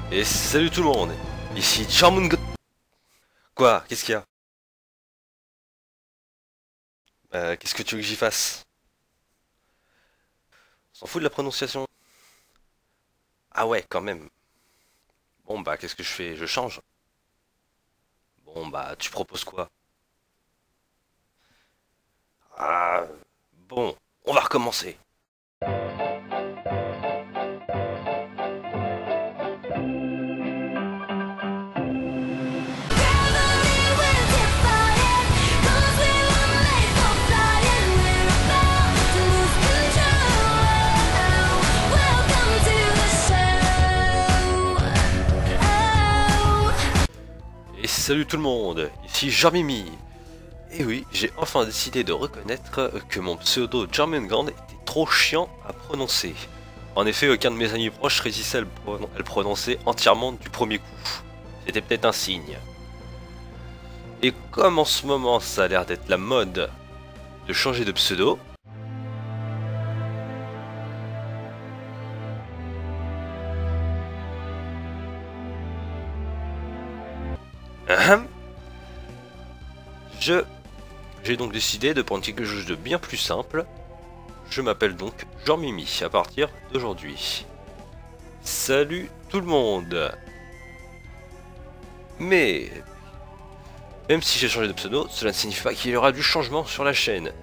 Et salut tout le monde, ici Jarmun. Quoi? Qu'est-ce qu'il y a? Qu'est-ce que tu veux que j'y fasse? On s'en fout de la prononciation. Ah ouais, quand même. Bon bah, qu'est-ce que je fais? Je change. Bon bah, tu proposes quoi? Ah, bon, on va recommencer. Et salut tout le monde, ici Jarmimi. Et oui, j'ai enfin décidé de reconnaître que mon pseudo Jarmungand était trop chiant à prononcer. En effet, aucun de mes amis proches réussissait à le prononcer entièrement du premier coup. C'était peut-être un signe. Et comme en ce moment ça a l'air d'être la mode de changer de pseudo, ahem, j'ai donc décidé de prendre quelque chose de bien plus simple. Je m'appelle donc Jarmimi à partir d'aujourd'hui. Salut tout le monde. Mais même si j'ai changé de pseudo, cela ne signifie pas qu'il y aura du changement sur la chaîne.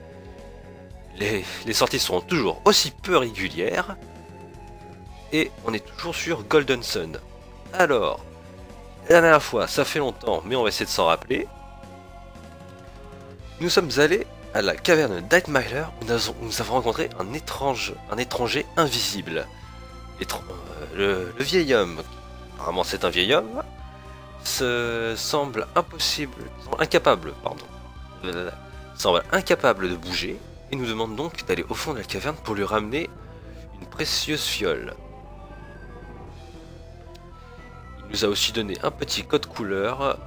Les sorties seront toujours aussi peu régulières. Et on est toujours sur Golden Sun. Alors, la dernière fois, ça fait longtemps, mais on va essayer de s'en rappeler. Nous sommes allés à la caverne d'Ightmailer où nous avons rencontré un étranger invisible. Le vieil homme, apparemment c'est un vieil homme, semble incapable de bouger et nous demande donc d'aller au fond de la caverne pour lui ramener une précieuse fiole. Il nous a aussi donné un petit code couleur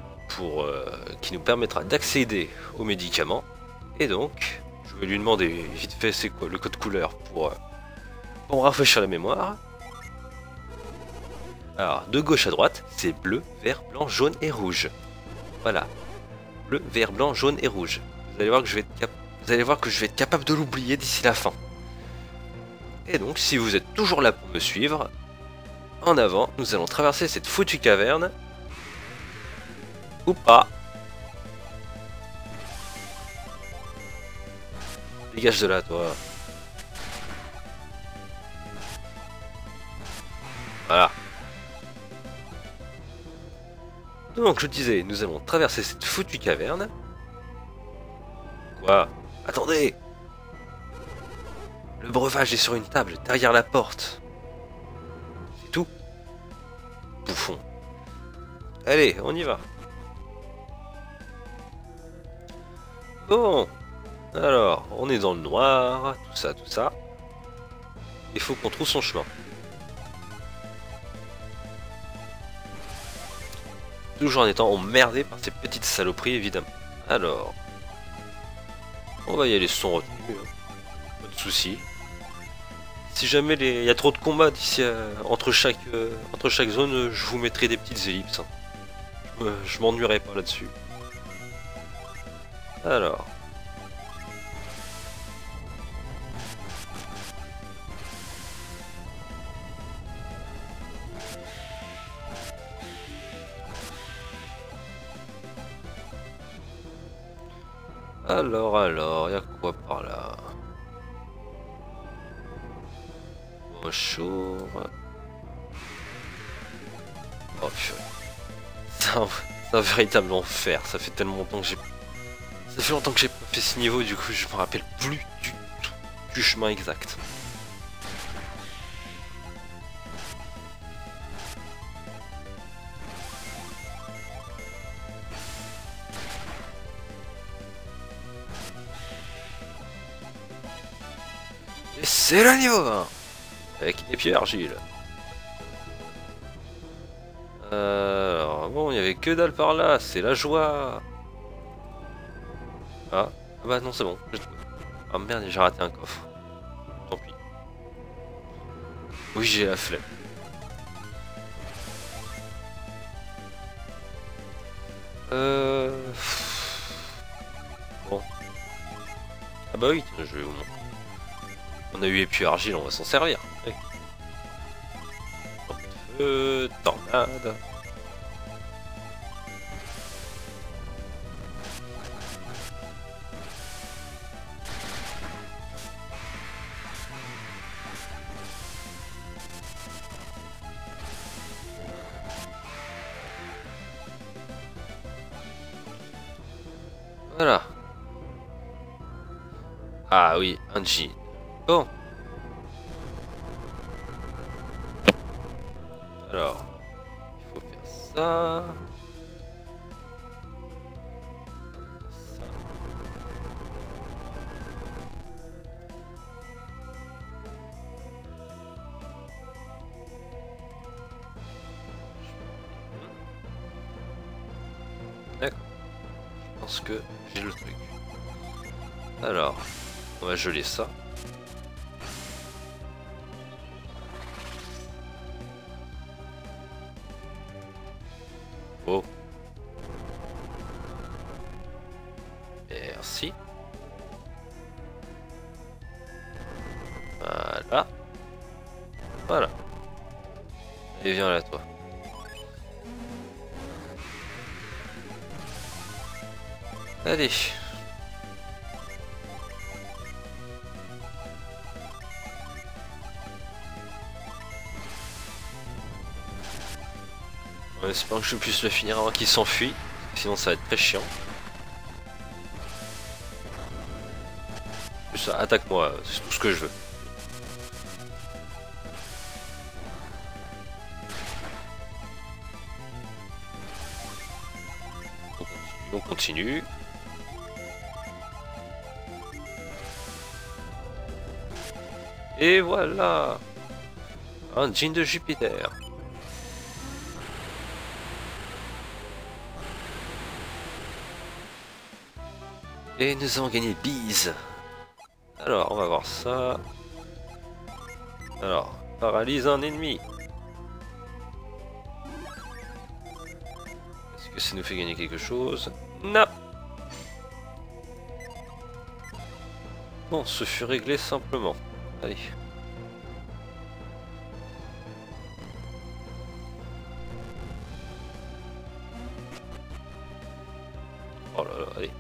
qui nous permettra d'accéder aux médicaments. Et donc, je vais lui demander vite fait c'est quoi le code couleur pour me rafraîchir la mémoire. Alors, de gauche à droite, c'est bleu, vert, blanc, jaune et rouge. Voilà. Bleu, vert, blanc, jaune et rouge. Vous allez voir que je vais être capable de l'oublier d'ici la fin. Et donc, si vous êtes toujours là pour me suivre, en avant, nous allons traverser cette foutue caverne. Ou pas. Dégage de là, toi. Voilà. Donc, je disais, nous allons traverser cette foutue caverne. Quoi? Attendez! Le breuvage est sur une table, derrière la porte. C'est tout? Bouffon. Allez, on y va. Bon. Alors, on est dans le noir, tout ça, tout ça. Il faut qu'on trouve son chemin. Toujours en étant emmerdé par ces petites saloperies, évidemment. Alors, on va y aller sans retenue, hein. Pas de soucis. Si jamais il y a trop de combats d'ici entre chaque zone, je vous mettrai des petites ellipses, hein. Je m'ennuierai pas là-dessus. Alors. Alors, y a quoi par là? Bonjour. Oh purée. C'est un véritable enfer, ça fait tellement longtemps que j'ai... Ça fait longtemps que j'ai pas fait ce niveau, du coup je me rappelle plus du tout du chemin exact. Et c'est le niveau 20 avec épi et argile. Alors bon, il y avait que dalle par là, c'est la joie. Ah bah non, c'est bon. Ah merde, j'ai raté un coffre. Tant pis. Oui, j'ai la flemme. Euh... Bon. Ah bah oui, tiens, je vais vous montrer. On a eu épuis argile, on va s'en servir. Ouais. Tornade. Voilà. Ah oui, un jean. Bon. Alors, il faut faire ça. Ça. D'accord. Je pense que j'ai le truc. Alors, on va geler ça. Oh. Merci. Voilà. Voilà. Et viens là, toi. Allez. En espérant que je puisse le finir avant qu'il s'enfuit. Sinon ça va être très chiant. Plus ça, attaque-moi, c'est tout ce que je veux. On continue. Et voilà, un jean de Jupiter. Et nous avons gagné Bise. Alors, on va voir ça. Alors, paralyse un ennemi. Est-ce que ça nous fait gagner quelque chose? Non. Bon, ce fut réglé simplement. Allez. Oh là là, allez.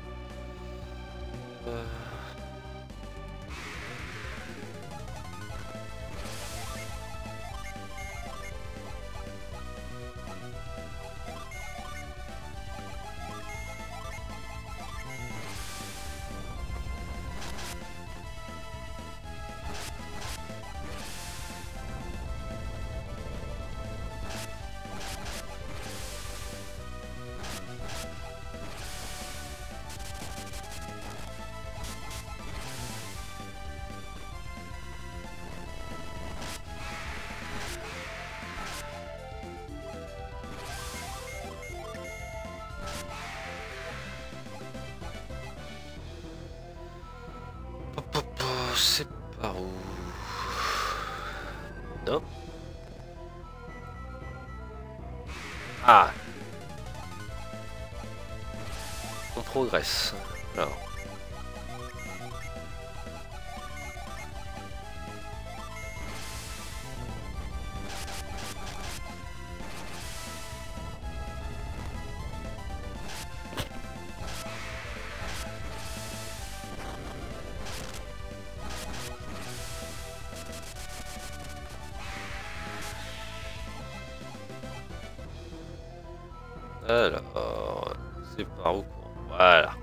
C'est par où? Non. Ah. On progresse. Alors. Alors, c'est par où? Voilà.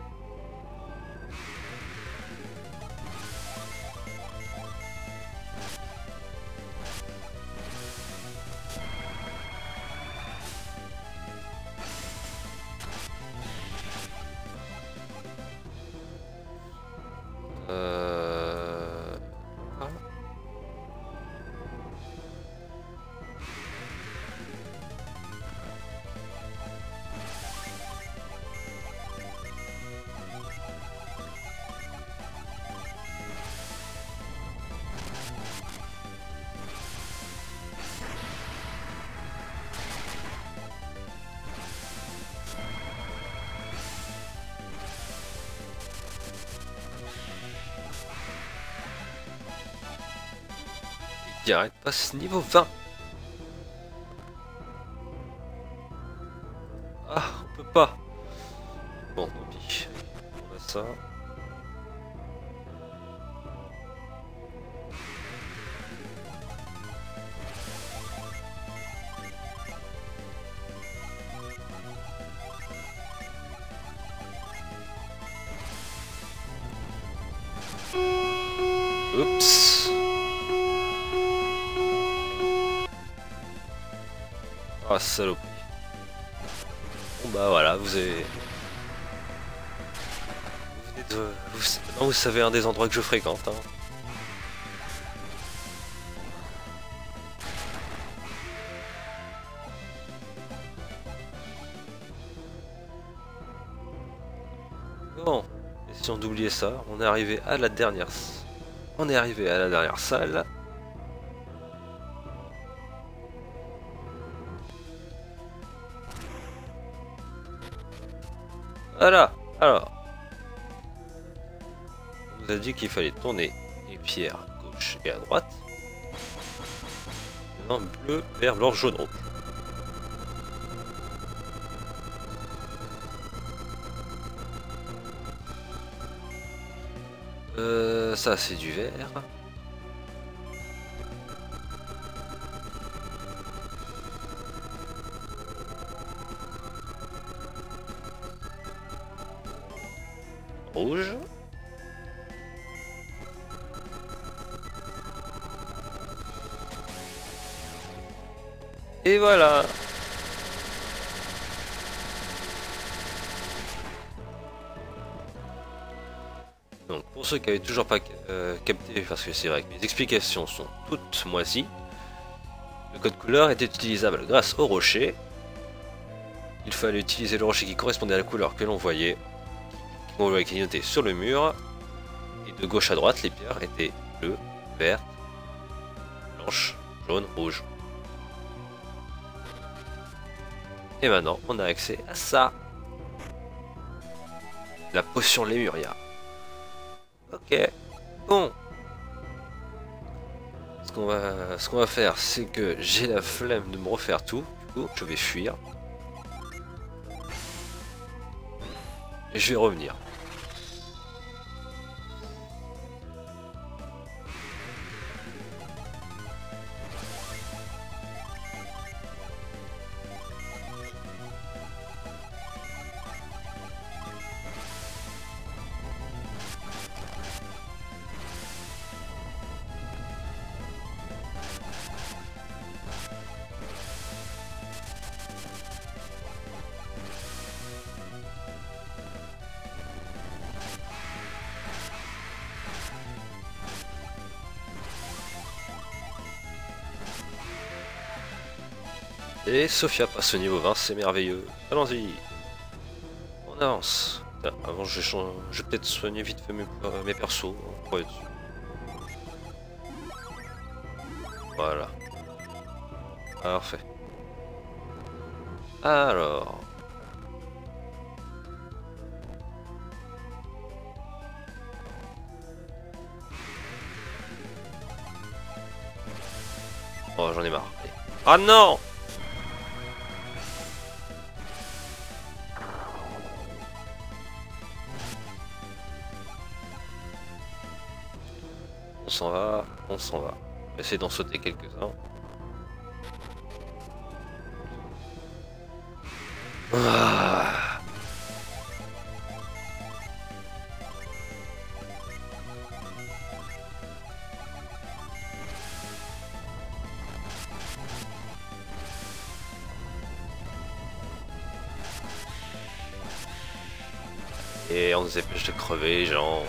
Ah. Direct passe niveau 20. Ah, on peut pas. Bon, tant pis. On a ça. Oups. Ah, saloperie. Bon bah voilà, vous avez... Vous venez de... Maintenant vous savez un des endroits que je fréquente. Hein. Bon, essayons d'oublier ça. On est arrivé à la dernière... On est arrivé à la dernière salle. Voilà, alors. On nous a dit qu'il fallait tourner les pierres à gauche et à droite. Maintenant bleu, vert, blanc, jaune, rouge. Ça c'est du vert. Rouge. Et voilà. Donc pour ceux qui avaient toujours pas capté, parce que c'est vrai que mes explications sont toutes moisies, le code couleur était utilisable grâce au rocher. Il fallait utiliser le rocher qui correspondait à la couleur que l'on voyait, qui clignoter sur le mur. Et de gauche à droite, les pierres étaient bleues, vertes, blanches, jaunes, rouges. Et maintenant, on a accès à ça. La potion Lémuria. Ok, bon. Ce qu'on va faire, c'est que j'ai la flemme de me refaire tout. Du coup, je vais fuir. Et je vais revenir. Et Sophia passe au niveau 20, c'est merveilleux. Allons-y. On avance. Tiens, avant, je vais peut-être soigner vite fait mes persos. Pour être sûr. Voilà. Parfait. Alors. Oh, j'en ai marre. Allez. Ah non! On s'en va, on s'en va. On va essayer d'en sauter quelques-uns. Ah. Et on nous dépêche de crever, genre.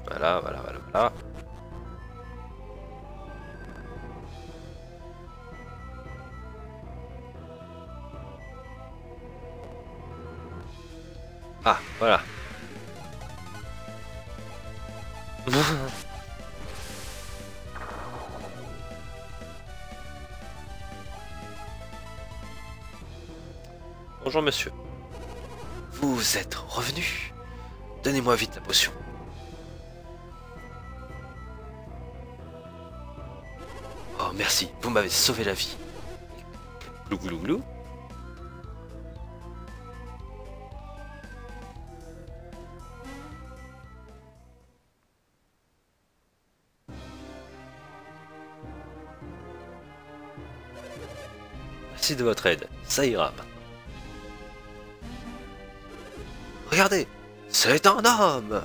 Voilà, voilà, voilà, voilà. Ah, voilà. Bonjour monsieur. Vous êtes revenu? Donnez-moi vite la potion. Oh merci, vous m'avez sauvé la vie. Glou glou glou. Merci de votre aide, ça ira maintenant. Regardez, c'est un homme!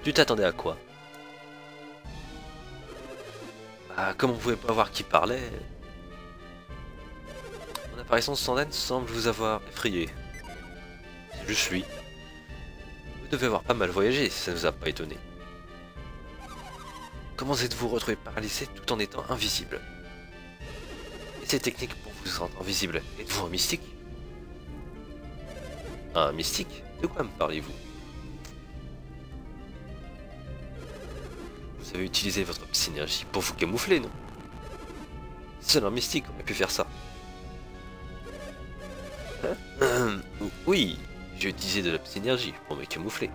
Tu t'attendais à quoi? Bah, comme on pouvait pas voir qui parlait... Mon apparition soudaine semble vous avoir effrayé. Je suis. Vous devez avoir pas mal voyagé, ça ne vous a pas étonné. Comment êtes-vous retrouvé paralysé tout en étant invisible? Et ces techniques pour vous rendre invisible, êtes-vous un mystique? Un mystique? De quoi me parlez-vous? Vous avez utilisé votre psynergie pour vous camoufler, non? Seul un mystique aurait pu faire ça. Hein? Oui, j'ai utilisé de la psynergie pour me camoufler.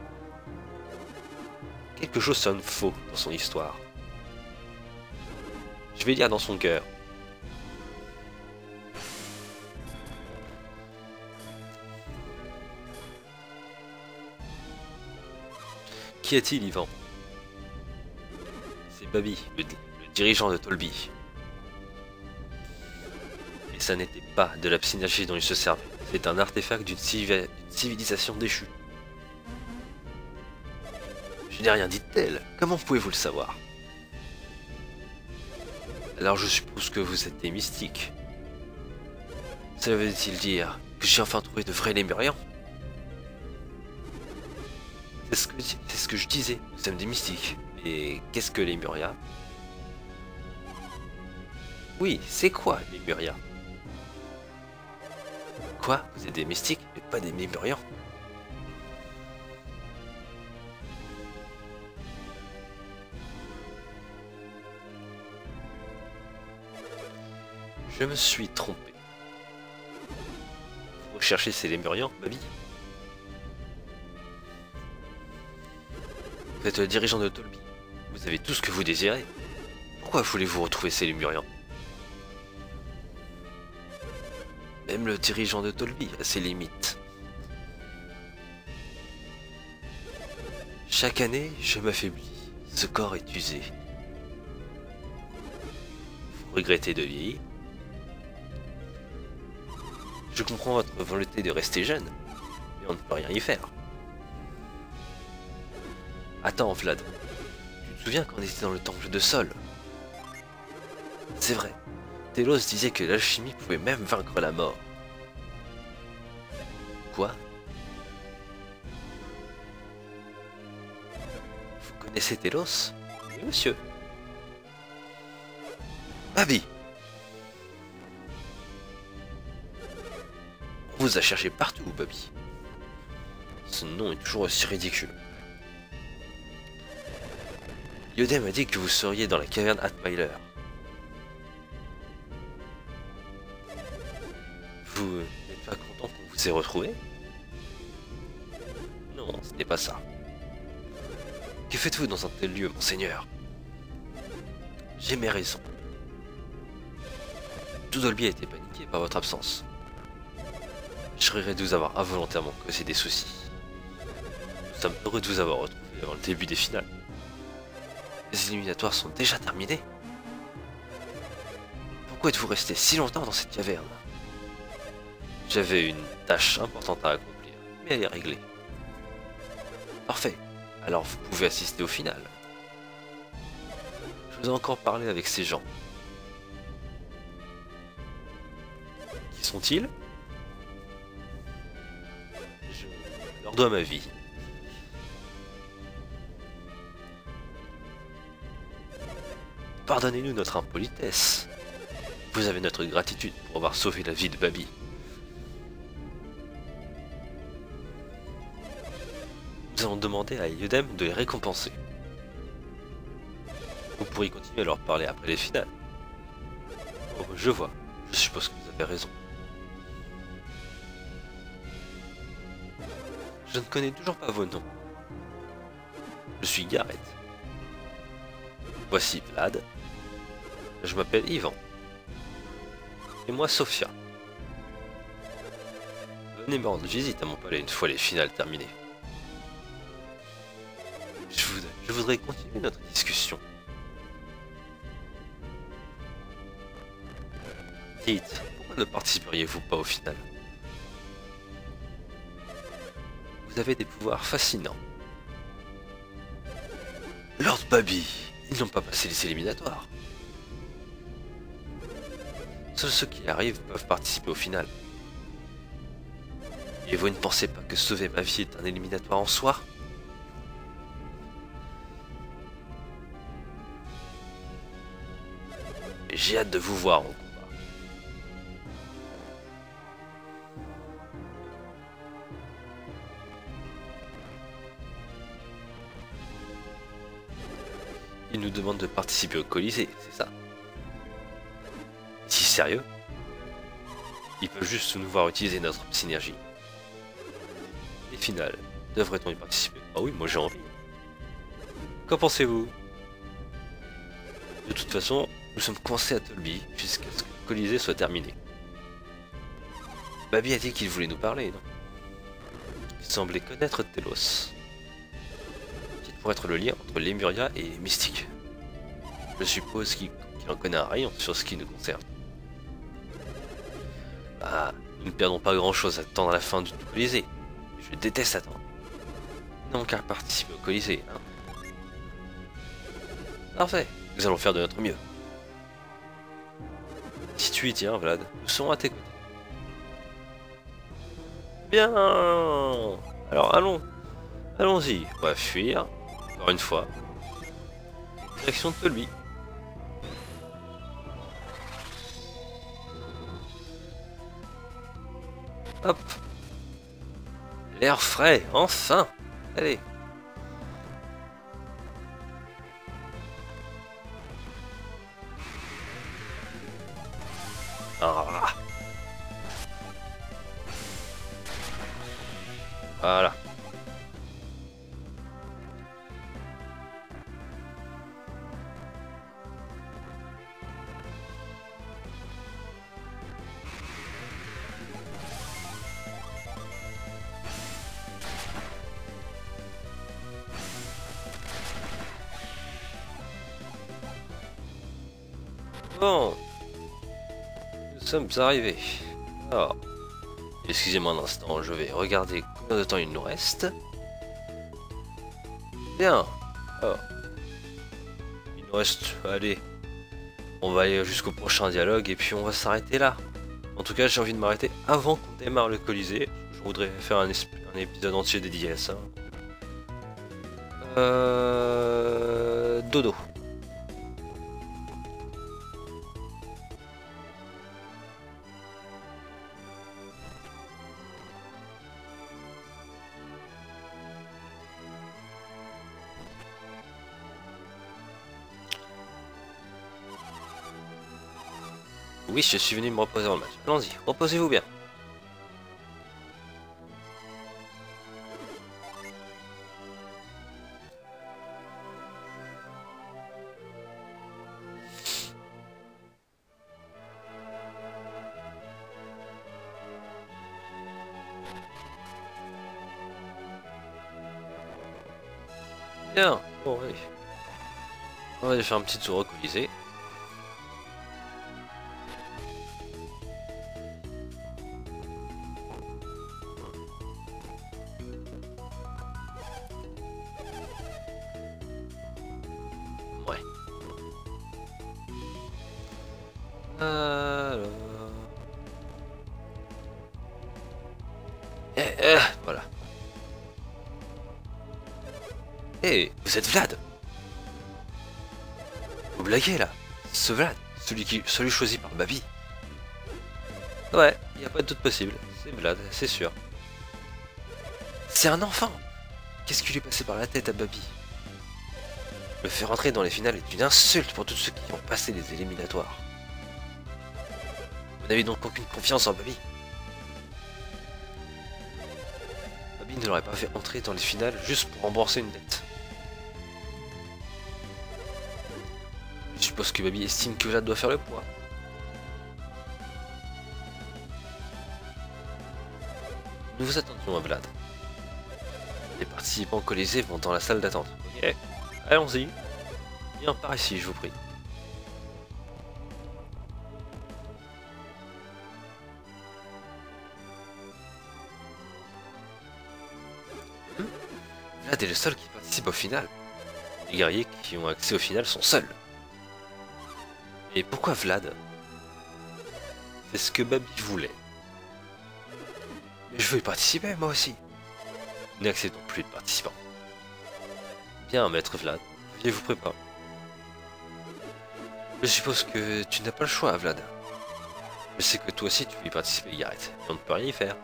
Quelque chose sonne faux dans son histoire. Je vais lire dans son cœur. Qui est-il, Ivan? C'est Babi, le dirigeant de Tolby. Et ça n'était pas de la psynergie dont il se servait. C'est un artefact d'une civilisation déchue. Je n'ai rien dit de tel. Comment pouvez-vous le savoir? Alors je suppose que vous êtes des mystiques. Cela veut-il dire que j'ai enfin trouvé de vrais Lémuriens? C'est ce que je disais, nous sommes des mystiques. Et qu'est-ce que les Lémuriens? Oui, c'est quoi les Lémuriens? Quoi? Vous êtes des mystiques, mais pas des Lémuriens? Je me suis trompé. Vous recherchez ces Lémuriens, Babi? Vous êtes le dirigeant de Tolby. Vous avez tout ce que vous désirez. Pourquoi voulez-vous retrouver ces Lémuriens? Même le dirigeant de Tolby a ses limites. Chaque année, je m'affaiblis. Ce corps est usé. Vous regrettez de vieillir? Je comprends votre volonté de rester jeune, mais on ne peut rien y faire. Attends, Vlad. Tu te souviens quand on était dans le temple de Sol? C'est vrai. Telos disait que l'alchimie pouvait même vaincre la mort. Quoi? Vous connaissez Telos? Oui, monsieur. Babi! On vous a cherché partout, Babi. Ce nom est toujours aussi ridicule. Yodé m'a dit que vous seriez dans la caverne Atmeiler. Vous n'êtes pas content qu'on vous ait retrouvé? Non, ce n'est pas ça. Que faites-vous dans un tel lieu, monseigneur? J'ai mes raisons. Tout Dolby a été paniqué par votre absence. Je regrette de vous avoir involontairement causé des soucis. Nous sommes heureux de vous avoir retrouvé avant le début des finales. Les éliminatoires sont déjà terminés? Pourquoi êtes-vous resté si longtemps dans cette caverne? J'avais une tâche importante à accomplir, mais elle est réglée. Parfait, alors vous pouvez assister au final. Je vous ai encore parlé avec ces gens. Qui sont-ils? Je leur dois ma vie. Pardonnez-nous notre impolitesse. Vous avez notre gratitude pour avoir sauvé la vie de Babi. Nous allons demander à Yodem de les récompenser. Vous pourriez continuer à leur parler après les finales. Oh, je vois. Je suppose que vous avez raison. Je ne connais toujours pas vos noms. Je suis Gareth. Voici Vlad. Je m'appelle Ivan. Et moi Sofia. Venez me rendre visite à mon palais une fois les finales terminées. Je voudrais continuer notre discussion. Dites, pourquoi ne participeriez-vous pas au final? Vous avez des pouvoirs fascinants. Lord Baby, ils n'ont pas passé les éliminatoires. Seuls ceux qui arrivent peuvent participer au final. Et vous ne pensez pas que sauver ma vie est un éliminatoire en soi? J'ai hâte de vous voir en combat. Ils nous demandent de participer au Colisée, c'est ça? Si sérieux? Ils peuvent juste nous voir utiliser notre synergie. Les finales, devrait-on y participer? Ah oui, moi j'ai envie. Qu'en pensez-vous? De toute façon, nous sommes coincés à Tolby jusqu'à ce que le Colisée soit terminé. Baby a dit qu'il voulait nous parler, non? Il semblait connaître Telos. Qui pourrait être le lien entre Lemuria et Mystique. Je suppose qu'il en connaît un rayon sur ce qui nous concerne. Bah, nous ne perdons pas grand chose à attendre la fin du Colisée. Je déteste attendre. Nous n'avons qu'à participer au Colisée, hein. Parfait, nous allons faire de notre mieux. Si tu y tiens, Vlad, nous serons à tes côtés. Bien. Alors allons-y. On va fuir, encore une fois. Direction de Tolby. Hop. L'air frais, enfin. Allez. Ah. Voilà. Bon. Nous sommes arrivés. Alors. Excusez-moi un instant, je vais regarder combien de temps il nous reste. Bien. Alors. Il nous reste... Allez. On va aller jusqu'au prochain dialogue et puis on va s'arrêter là. En tout cas, j'ai envie de m'arrêter avant qu'on démarre le Colisée. Je voudrais faire un épisode entier dédié à ça. Dodo. Oui, je suis venu me reposer dans le match. Allons-y, reposez-vous bien. Bien, bon, allez. On va aller faire un petit tour au Colisée. Alors... voilà. Eh, vous êtes Vlad? Vous blaguez là? Ce Vlad, celui choisi par Baby? Ouais, il n'y a pas de doute possible. C'est Vlad, c'est sûr. C'est un enfant! Qu'est-ce qui lui est passé par la tête à Baby? Le faire entrer dans les finales est une insulte pour tous ceux qui ont passé les éliminatoires. Vous n'avez donc aucune confiance en Baby? Baby ne l'aurait pas fait entrer dans les finales juste pour rembourser une dette. Je suppose que Baby estime que Vlad doit faire le poids. Nous vous attendions à Vlad. Les participants colisés vont dans la salle d'attente. Ok, allons-y. Viens par ici, je vous prie. Vlad est le seul qui participe au final. Les guerriers qui ont accès au final sont seuls. Et pourquoi Vlad? C'est ce que Baby voulait. Mais je veux y participer, moi aussi. N'acceptons plus de participants. Bien, maître Vlad, veuillez vous préparer. Je suppose que tu n'as pas le choix, Vlad. Je sais que toi aussi tu veux y participer, Gareth, et on ne peut rien y faire.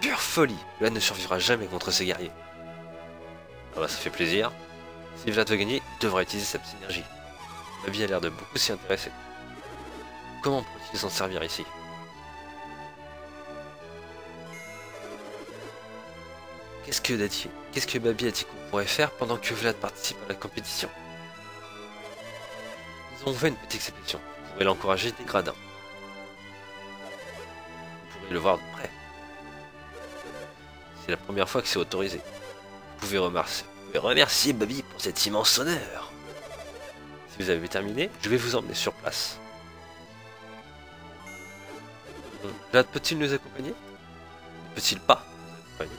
Pure folie! Vlad ne survivra jamais contre ces guerriers. Ah bah ça fait plaisir. Si Vlad veut gagner, il devra utiliser sa synergie. Baby a l'air de beaucoup s'y intéresser. Comment peut-il s'en servir ici? Qu'est-ce que Baby a dit qu'on pourrait faire pendant que Vlad participe à la compétition? Nous avons fait une petite exception. Vous pourrez l'encourager des gradins. Vous pourrez le voir de près. C'est la première fois que c'est autorisé. Vous pouvez remercier Baby pour cet immense honneur. Si vous avez terminé, je vais vous emmener sur place. Vlad peut-il nous accompagner? Ne peut-il pas nous accompagner?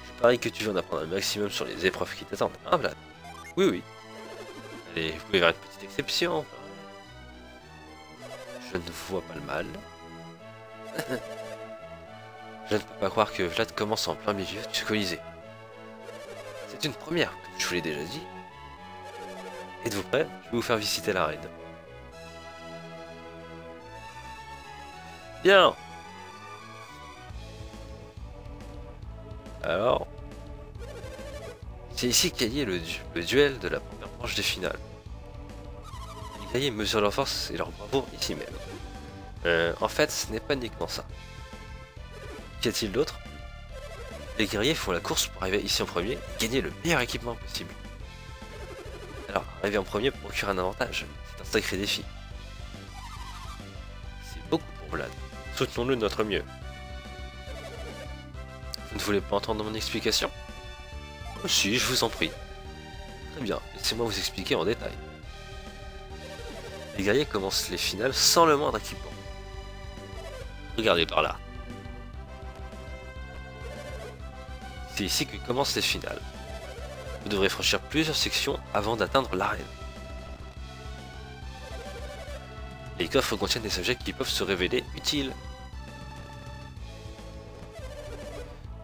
Je parie que tu vas en apprendre un maximum sur les épreuves qui t'attendent, hein Vlad? Oui, oui. Allez, vous pouvez faire une petite exception. Je ne vois pas le mal. Je ne peux pas croire que Vlad commence en plein milieu du Colisée. C'est une première, comme je vous l'ai déjà dit. Êtes-vous prêts? Je vais vous faire visiter l'arène. Bien. Alors, c'est ici qu'a lié le duel de la première manche des finales. Les guerriers mesurent leur force et leur bravoure ici même. En fait, ce n'est pas uniquement ça. Qu'y a-t-il d'autre? Les guerriers font la course pour arriver ici en premier et gagner le meilleur équipement possible. Alors, arriver en premier procure un avantage. C'est un sacré défi. C'est beaucoup pour Vlad. Soutenons-le de notre mieux. Vous ne voulez pas entendre mon explication? Oh si, je vous en prie. Très bien, laissez-moi vous expliquer en détail. Les guerriers commencent les finales sans le moindre équipement. Regardez par là. C'est ici que commencent les finales. Vous devrez franchir plusieurs sections avant d'atteindre l'arène. Les coffres contiennent des objets qui peuvent se révéler utiles.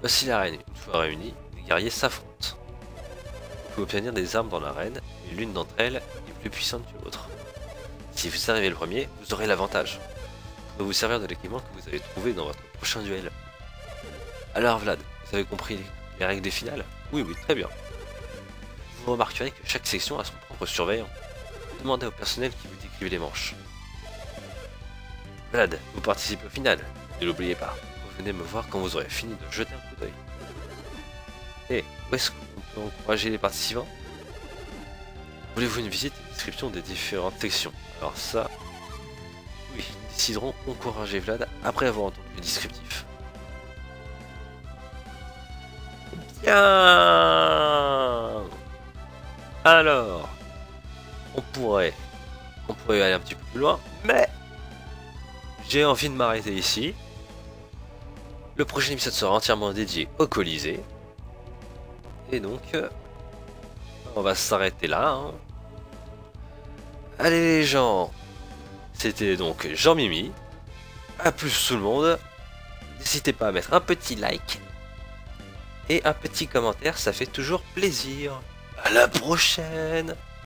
Voici l'arène. Une fois réunis, les guerriers s'affrontent. Vous pouvez obtenir des armes dans l'arène, mais l'une d'entre elles est plus puissante que l'autre. Si vous arrivez le premier, vous aurez l'avantage. Vous pouvez vous servir de l'équipement que vous avez trouvé dans votre prochain duel. Alors Vlad, vous avez compris les règles des finales? Oui, oui, très bien. Vous remarquerez que chaque section a son propre surveillant. Demandez au personnel qui vous décrive les manches. Vlad, vous participez au final, ne l'oubliez pas. Venez me voir quand vous aurez fini de jeter un coup d'œil. Et où est-ce qu'on peut encourager les participants? Voulez-vous une visite et une description des différentes sections? Alors ça, oui, nous déciderons d'encourager Vlad après avoir entendu le descriptif. Bien. Alors, on pourrait aller un petit peu plus loin, mais j'ai envie de m'arrêter ici. Le prochain épisode sera entièrement dédié au Colisée. Et donc, on va s'arrêter là. Hein. Allez les gens, c'était donc Jean-Mimi. A plus tout le monde. N'hésitez pas à mettre un petit like. Et un petit commentaire, ça fait toujours plaisir. À la prochaine!